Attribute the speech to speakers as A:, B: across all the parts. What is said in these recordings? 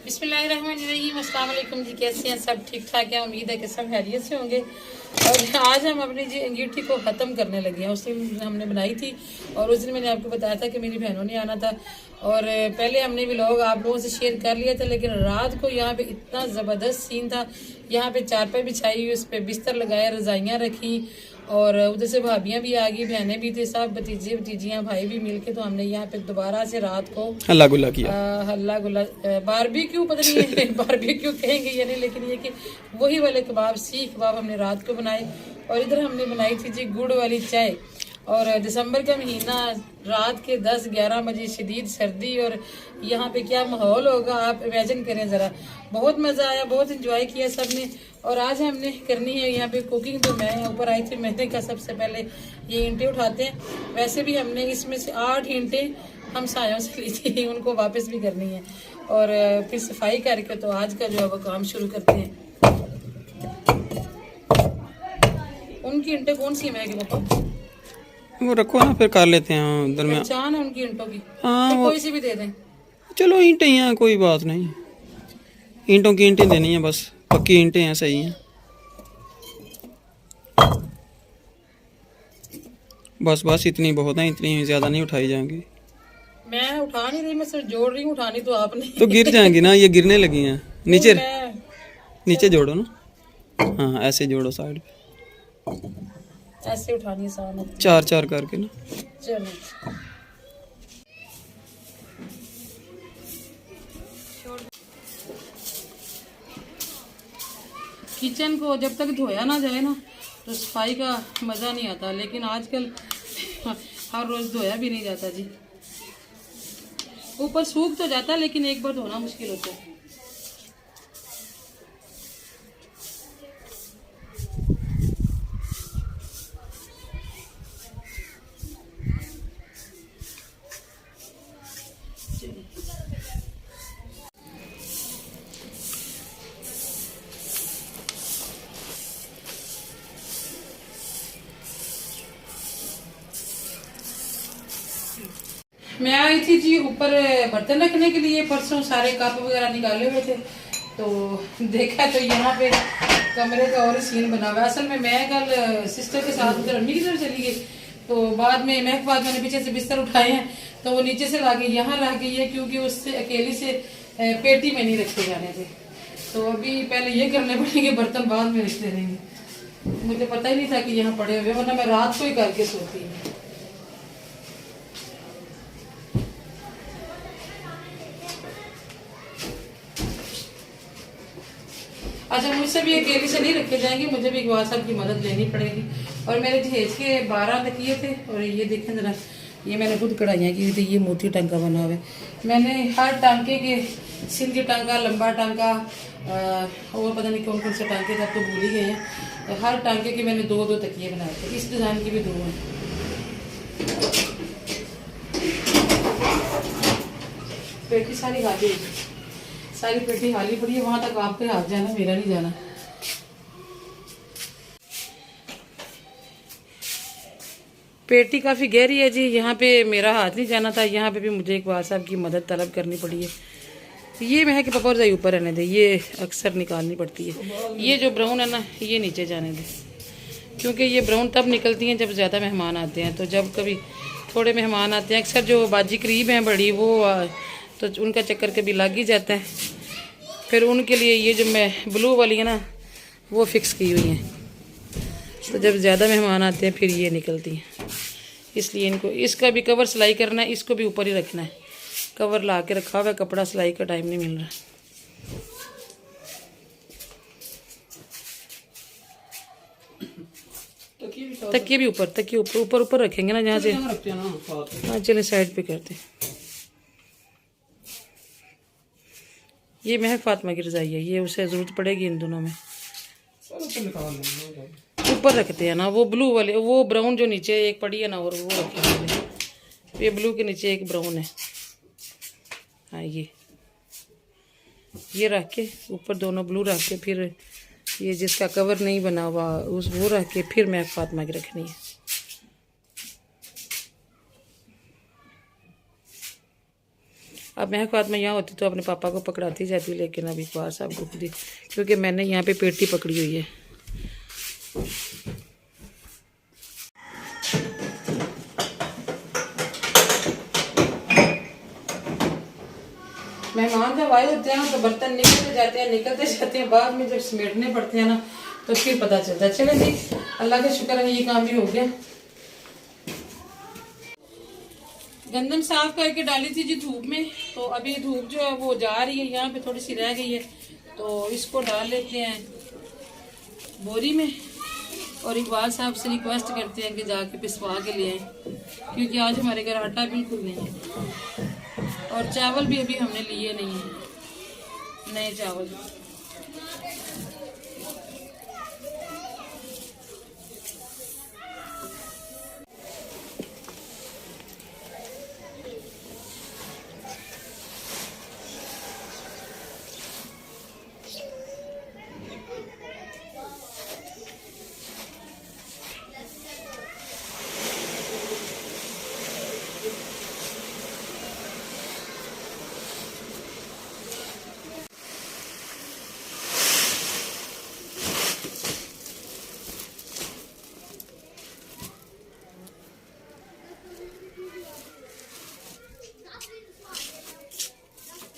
A: बिस्मिल्लाहिर्रहमानिर्रहीम। अस्सलाम वालेकुम जी, कैसे हैं सब? ठीक ठाक है, उम्मीद है कि सब खैरियत से होंगे। और आज हम अपनी जी अंगीठी को ख़त्म करने लगे हैं। उस दिन हमने बनाई थी और उस दिन मैंने आपको बताया था कि मेरी बहनों ने आना था और पहले हमने व्लॉग आप लोगों से शेयर कर लिया था, लेकिन रात को यहाँ पे इतना ज़बरदस्त सीन था। यहाँ पे चारपाई बिछाई हुई, उस पर बिस्तर लगाया, रजाइयाँ रखी और उधर से भाभियाँ भी आ गई, बहनें भी थे, सब भतीजे भतीजियाँ भाई भी मिलके। तो हमने यहाँ पे दोबारा से रात को
B: हल्ला गुल्ला किया।
A: हल्ला गुल्ला बारबेक्यू पता नहीं है बारबेक्यू कहेंगे या नहीं, लेकिन ये कि वही वाले कबाब, सीख कबाब हमने रात को बनाए। और इधर हमने बनाई थी जी गुड़ वाली चाय। और दिसंबर का महीना, रात के 10-11 बजे, शदीद सर्दी, और यहाँ पे क्या माहौल होगा आप इमेजिन करें ज़रा। बहुत मज़ा आया, बहुत इंजॉय किया सब ने। और आज हमने करनी है यहाँ पे कुकिंग। तो मैं ऊपर आई थी, मैंने कहा सबसे पहले ये ईंटें उठाते हैं। वैसे भी हमने इसमें से 8 ईंटें हम सायों से ली थी, उनको वापस भी करनी है और फिर सफाई करके तो आज का जो है वो काम शुरू करते हैं। उनकी ईंटें कौन सी है पापा?
B: वो रखो ना, फिर कर लेते हैं उधर में।
A: पहचान है उनकी ईंटों की?
B: हाँ,
A: तो
B: वो
A: कोई सी भी दे दें।
B: चलो ईंटें हैं, कोई बात नहीं। ईंटों की ईंटें देनी है बस, पक्की ईंटें हैं, सही हैं। बस बस इतनी बहुत है, इतनी ज़्यादा नहीं उठाई जाएंगी।
A: मैं उठा नहीं रही, मैं सिर्फ जोड़ रही हूँ, उठानी तो आपने।
B: तो गिर जाएंगी ना, ये गिरने लगी हैं नीचे।
A: मैं
B: नीचे जोड़ो ना, हाँ ऐसे जोड़ो साइड पे,
A: ऐसे उठानी है सामने,
B: 4-4 करके ना।
A: चलो किचन को जब तक धोया ना जाए ना तो सफाई का मज़ा नहीं आता, लेकिन आजकल हर रोज़ धोया भी नहीं जाता जी। ऊपर सूख तो जाता है, लेकिन एक बार धोना मुश्किल होता है। मैं आई थी जी ऊपर बर्तन रखने के लिए, परसों सारे कप वगैरह निकाले हुए थे, तो देखा तो यहाँ पे कमरे का और सीन बना हुआ है। असल में मैं कल सिस्टर के साथ उधर अम्मी की तरफ चली गई, तो बाद में मैंने पीछे से बिस्तर उठाए हैं, तो वो नीचे से लाके यहाँ रह गई है, क्योंकि उससे अकेली से पेटी में नहीं रखे जाने थे। तो अभी पहले ये करने पड़ेंगे, बर्तन बाद में रखते रहेंगे। मुझे पता ही नहीं था कि यहाँ पड़े हुए, वरना मैं रात को ही करके सोती हूँ। अच्छा, मुझसे भी अकेली से नहीं रखे जाएंगे, मुझे भी इकबाल साहब की मदद लेनी पड़ेगी। और मेरे जहेज के 12 तकिए थे, और ये देखें जरा, ये मैंने खुद कढ़ाइयाँ की थी। ये मोती टांका बना हुआ है। मैंने हर टांके के, सिंधी टांका, लंबा टांका, और पता नहीं कौन कौन से टांके थे, अब तो भूल ही गए हैं। तो हर टांके के मैंने 2-2 तकिए बनाए थे। इस डिज़ाइन की भी 2 हैं। पेटी सारी खाली, सारी पेटी खाली पड़ी है। वहां तक आपके हाथ जाना, मेरा नहीं जाना। पेटी काफ़ी गहरी है जी, यहाँ पे मेरा हाथ नहीं जाना था। यहाँ पे भी मुझे इकबाल साहब की मदद तलब करनी पड़ी है। ये मैं है कि पापा रजाई ऊपर रहने दे, ये अक्सर निकालनी पड़ती है। ये जो ब्राउन है ना, ये नीचे जाने दे, क्योंकि ये ब्राउन तब निकलती हैं जब ज़्यादा मेहमान आते हैं। तो जब कभी थोड़े मेहमान आते हैं, अक्सर जो बाजी करीब हैं बड़ी, वो तो उनका चक्कर कभी लग ही जाता है। फिर उनके लिए ये जो मैं ब्लू वाली है ना, वो फिक्स की हुई हैं। तो जब ज़्यादा मेहमान आते हैं फिर ये निकलती हैं, इसलिए इनको, इसका भी कवर सिलाई करना है, इसको भी ऊपर ही रखना है। कवर ला के रखा हुआ है, कपड़ा सिलाई का टाइम नहीं मिल रहा। तकिए भी ऊपर, तकिए ऊपर ऊपर रखेंगे ना, जहाँ से। हाँ चले साइड पे करते हैं। ये महक फातिमा की रजाई है, ये उसे ज़रूरत पड़ेगी इन दोनों में। ऊपर रखते हैं ना, वो ब्लू वाले, वो ब्राउन जो नीचे एक पड़ी है ना, और वो रखेंगे। ये ब्लू के नीचे एक ब्राउन है। हाँ ये रख के ऊपर दोनों ब्लू रख के, फिर ये जिसका कवर नहीं बना हुआ उस वो रख के, फिर महक फातिमा की रखनी है। अब महक बात में यहाँ होती तो अपने पापा को पकड़ाती जाती, लेकिन अब इकबाल साहब को खुद ही, क्योंकि मैंने यहाँ पे पेटी पकड़ी हुई है। मेहमान जब आए होते हैं तो बर्तन निकलते जाते हैं, बाद में जब समेटने पड़ते हैं ना तो फिर पता चलता है। चले जी, अल्लाह का शुक्र है ये काम भी हो गया। गंदम साफ करके डाली थी जी धूप में, तो अभी धूप जो है वो जा रही है, यहाँ पे थोड़ी सी रह गई है, तो इसको डाल लेते हैं बोरी में। और इकबाल साहब से रिक्वेस्ट करते हैं कि जाके पिसवा के ले आए, क्योंकि आज हमारे घर आटा बिल्कुल नहीं है और चावल भी अभी हमने लिए नहीं है, नए चावल।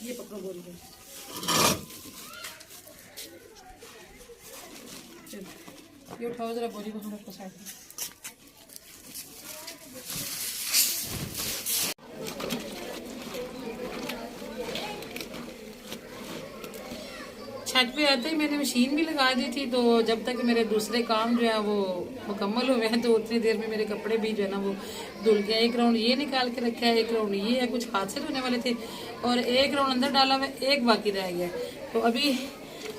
A: ये पकड़ो बोरी को, ये उठाओ जरा बोरी को, थोड़ा साइड में। छत पे आते ही मैंने मशीन भी लगा दी थी, तो जब तक मेरे दूसरे काम जो है वो मुकम्मल हुए हैं तो उतनी देर में मेरे कपड़े भी जो है ना वो धुल गए। एक राउंड ये निकाल के रखा है, एक राउंड ये है, कुछ हाथ से धोने वाले थे और एक राउंड अंदर डाला हुआ, एक बाकी रह गया। तो अभी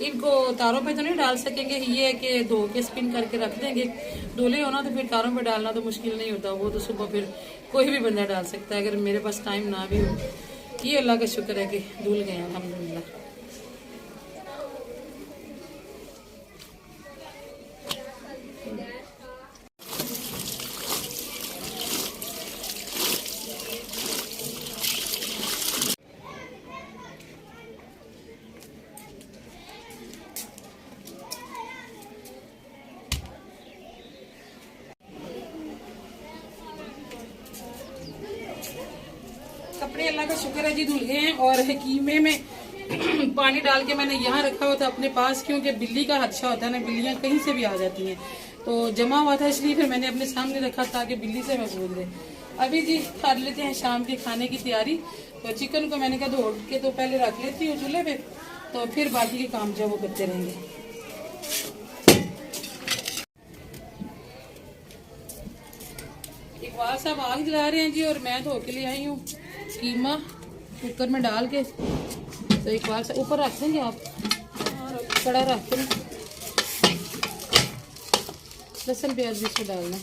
A: इनको तारों पे तो नहीं डाल सकेंगे, ये है कि धो के स्पिन करके रख देंगे। धुले होना तो फिर तारों पे डालना तो मुश्किल नहीं होता, वो तो सुबह फिर कोई भी बंदा डाल सकता है, अगर मेरे पास टाइम ना भी हो। ये अल्लाह का शुक्र है कि धुल गए अल्हम्दुलिल्लाह। कपड़े अल्लाह का शुक्र है जी धुल गए हैं और कीमे में पानी डाल के मैंने यहाँ रखा हुआ था अपने पास, क्योंकि बिल्ली का हादसा होता है ना, बिल्लियाँ कहीं से भी आ जाती हैं, तो जमा हुआ था इसलिए फिर मैंने अपने सामने रखा ताकि बिल्ली से महफूज रहे। अभी जी कर लेते हैं शाम के खाने की तैयारी। तो चिकन को मैंने कहा धो के तो पहले रख लेती हूँ चूल्हे पे, तो फिर बाकी के काम जो वो करते रहेंगे। इकबाल साहब आग जला रहे हैं जी और मैं धो के ले आई हूँ कीमा कुकर में डाल के। तो इकबाल साहब ऊपर रख देंगे आप, कड़ा रख के लहसुन प्याज भी इसमें डालना।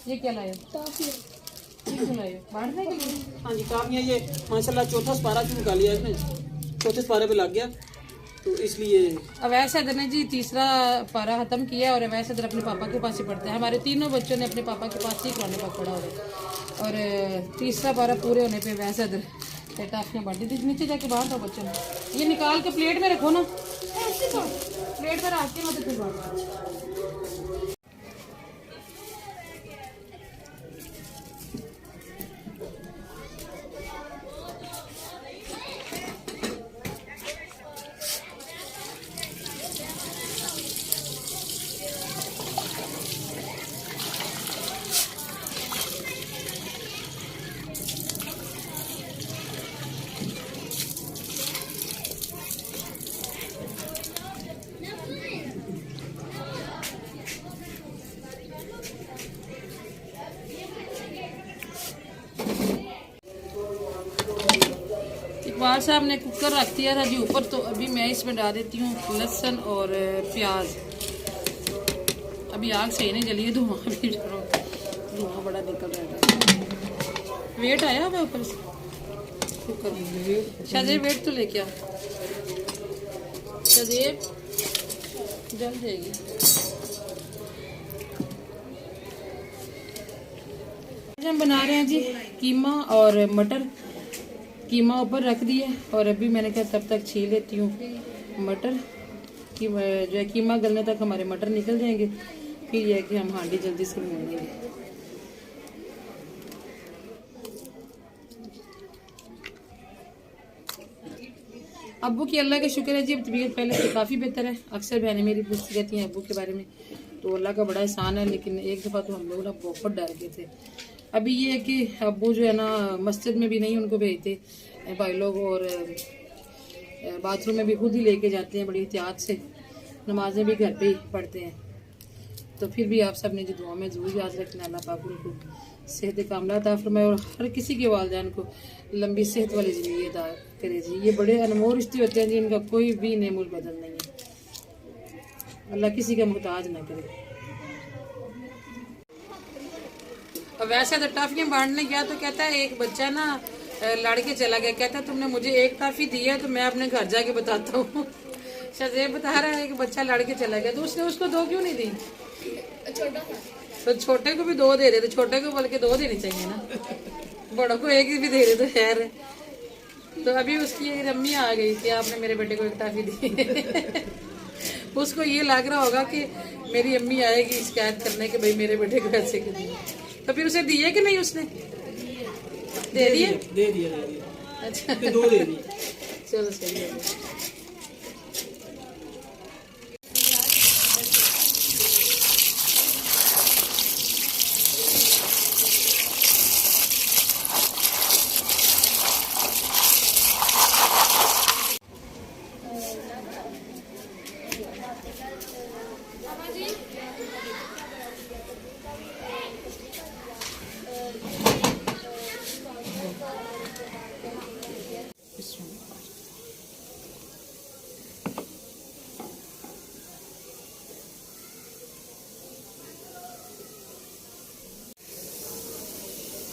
A: ये क्या लाया? बांटने के लिए?
B: हाँ जी, काम ये माशाल्लाह चौथा सपारा क्यों निकाल लिया इसने, चौथे सपारे पे लग गया तो इसलिए।
A: अवैस सदर ने जी तीसरा पारा खत्म किया और अवैस सदर अपने पापा के पास ही पढ़ते हैं। हमारे तीनों बच्चों ने अपने पापा के पास ही कुरान पाक पढ़ा हुआ और तीसरा पारा पूरे होने पे अवैस सदर टाफियाँ बांटी थी। नीचे जाके बांट दो बच्चों ने, ये निकाल के प्लेट में रखो ना, प्लेट में रख के मतलब फिर बांट। इकबाल साहब ने कुकर रख दिया था जी ऊपर, तो अभी मैं इसमें डाल देती हूँ लहसुन और प्याज। अभी आग सही नहीं जली है, धुआं बड़ा निकल रहा है। वेट आया हुआ ऊपर से कुकर में, शायद वेट तो लेके आ, शायद जल जाएगी। हम बना रहे हैं जी कीमा और मटर। कीमा ऊपर रख दिया और अभी मैंने कहा तब तक छील लेती हूँ मटर कि जो है कीमा गलने तक हमारे मटर निकल जाएंगे, फिर यह है कि हम हांडी जल्दी से भून लेंगे। अब्बू की अल्लाह का शुक्र है जी, तबीयत पहले से काफ़ी बेहतर है। अक्सर बहनें मेरी पूछती रहती हैं अब्बू के बारे में, तो अल्लाह का बड़ा एहसान है। लेकिन एक दफ़ा तो हम लोग ना बहुत डर गए थे। अभी ये है कि अब्बू जो है ना मस्जिद में भी नहीं उनको भेजते भाई लोग, और बाथरूम में भी खुद ही लेके जाते हैं बड़ी एहतियात से, नमाजें भी घर पे ही पढ़ते हैं। तो फिर भी आप सब ने जो दुआ में ज़रूर याद रखना, अल्लाह पाक उनको सेहत कामला अता फरमाए और हर किसी के वालिदैन को लंबी सेहत वाली ज़िंदगी अता करे जी। ये बड़े अनमोल रिश्ते होते हैं जी, इनका कोई भी नेमुल बदल नहीं है। अल्लाह किसी का मोहताज ना करे। अब वैसे तो टाफियाँ बांटने गया तो कहता है एक बच्चा ना लड़के चला गया, कहता है तुमने मुझे एक टाफी दी है तो मैं अपने घर जाके बताता हूँ। शजेब बता रहा है कि बच्चा लड़के चला गया, तो उसने उसको 2 क्यों नहीं दी? छोटा था तो छोटे को भी 2 दे देते, छोटे को बल्कि 2 देनी चाहिए ना, बड़ों को एक ही भी दे रहे तो खैर है। तो अभी उसकी एक अम्मी आ गई कि आपने मेरे बेटे को एक टाफी दी। उसको ये लग रहा होगा कि मेरी अम्मी आएगी शिकायत करने के भाई मेरे बेटे को ऐसे क्यों दिए। तो फिर उसे दिए कि नहीं? उसने दे दिए। अच्छा
B: 2 दे दिए।
A: चलो सही है।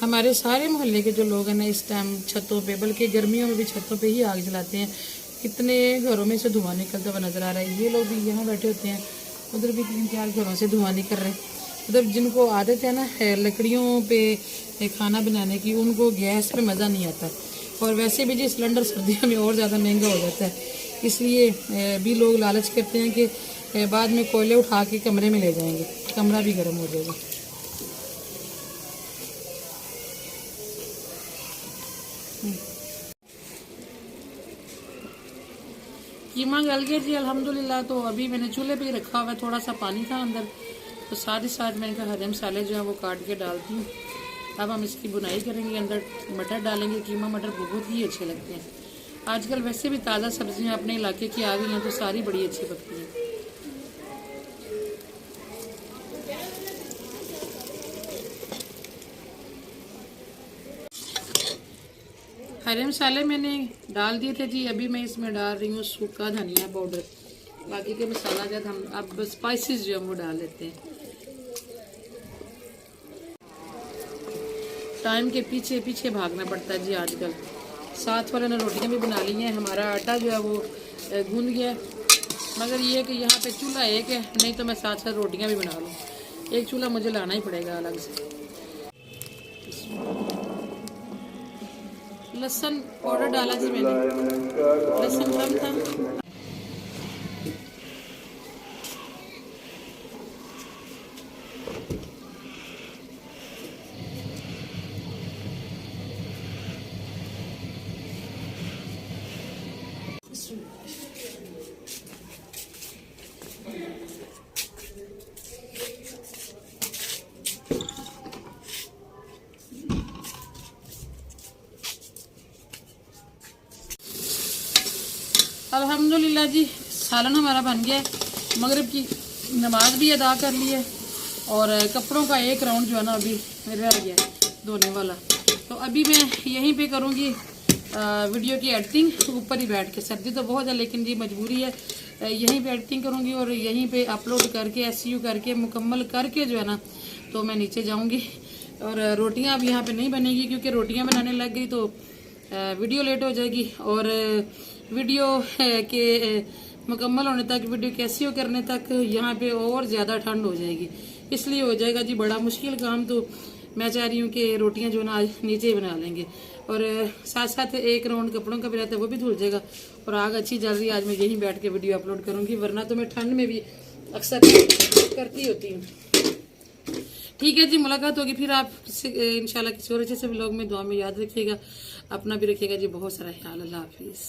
A: हमारे सारे मोहल्ले के जो लोग हैं ना इस टाइम छतों पे, बल्कि गर्मियों में भी छतों पे ही आग जलाते हैं। कितने घरों में से धुआं निकलता हुआ नजर आ रहा है। ये लोग भी यहाँ बैठे होते हैं, उधर भी 3-4 घरों से धुआं निकल रहे हैं। मतलब जिनको आदत है ना लकड़ियों पे खाना बनाने की, उनको गैस पे मज़ा नहीं आता। और वैसे भी जी सिलेंडर सर्दियों में और ज़्यादा महंगा हो जाता है, इसलिए भी लोग लालच करते हैं कि बाद में कोयले उठा के कमरे में ले जाएंगे, कमरा भी गर्म हो जाएगा। कीमा गल गया जी अल्हम्दुलिल्लाह। तो अभी मैंने चूल्हे पे ही रखा हुआ है, थोड़ा सा पानी था अंदर, तो साथ ही साथ मैंने कहा हरे मसाले जो है वो काट के डालती हूँ। अब हम इसकी बुनाई करेंगे, अंदर मटर डालेंगे। कीमा मटर बहुत ही अच्छे लगते हैं। आजकल वैसे भी ताज़ा सब्जियां अपने इलाके की आ गई हैं, तो सारी बड़ी अच्छी पकती हैं। हरे मसाले मैंने डाल दिए थे जी। अभी मैं इसमें डाल रही हूँ सूखा धनिया पाउडर। बाकी के मसाला जब हम अब स्पाइसेस जो हम वो डाल लेते हैं। टाइम के पीछे पीछे भागना पड़ता है जी आजकल। साथ वाले ने रोटियां भी बना ली हैं, हमारा आटा जो है वो गूंद गया। मगर ये है कि यहाँ पे चूल्हा एक है, नहीं तो मैं साथ साथ रोटियां भी बना लूँ। एक चूल्हा मुझे लाना ही पड़ेगा अलग से। लहसुन पाउडर डाला जी मैंने, लहसुन कम था। अल्हम्दुलिल्लाह जी सालन हमारा बन गया है। मगरिब की नमाज भी अदा कर ली है और कपड़ों का एक राउंड जो है ना अभी रह गया धोने वाला। तो अभी मैं यहीं पे करूँगी वीडियो की एडिटिंग, ऊपर ही बैठ के। सर्दी तो बहुत है लेकिन जी मजबूरी है, यहीं पे एडिटिंग करूँगी और यहीं पे अपलोड करके SU करके मुकम्मल करके जो है ना तो मैं नीचे जाऊँगी। और रोटियाँ अब यहाँ पे नहीं बनेगी क्योंकि रोटियाँ बनाने लग गई तो वीडियो लेट हो जाएगी। और वीडियो के मुकम्मल होने तक, वीडियो के SEO करने तक यहाँ पे और ज़्यादा ठंड हो जाएगी, इसलिए हो जाएगा जी बड़ा मुश्किल काम। तो मैं चाह रही हूँ कि रोटियां जो ना आज नीचे ही बना लेंगे, और साथ साथ एक राउंड कपड़ों का भी रहता है वो भी धुल जाएगा, और आग अच्छी जल रही है। आज मैं यहीं बैठ के वीडियो अपलोड करूंगी, वरना तो मैं ठंड में भी अक्सर करती होती हूँ। ठीक है जी, मुलाकात होगी फिर आप इंशाल्लाह किसी और अच्छे से व्लॉग में। दुआ में याद रखिएगा, अपना भी रखिएगा जी, बहुत सारा ख्याल। अल्लाह हाफिज़।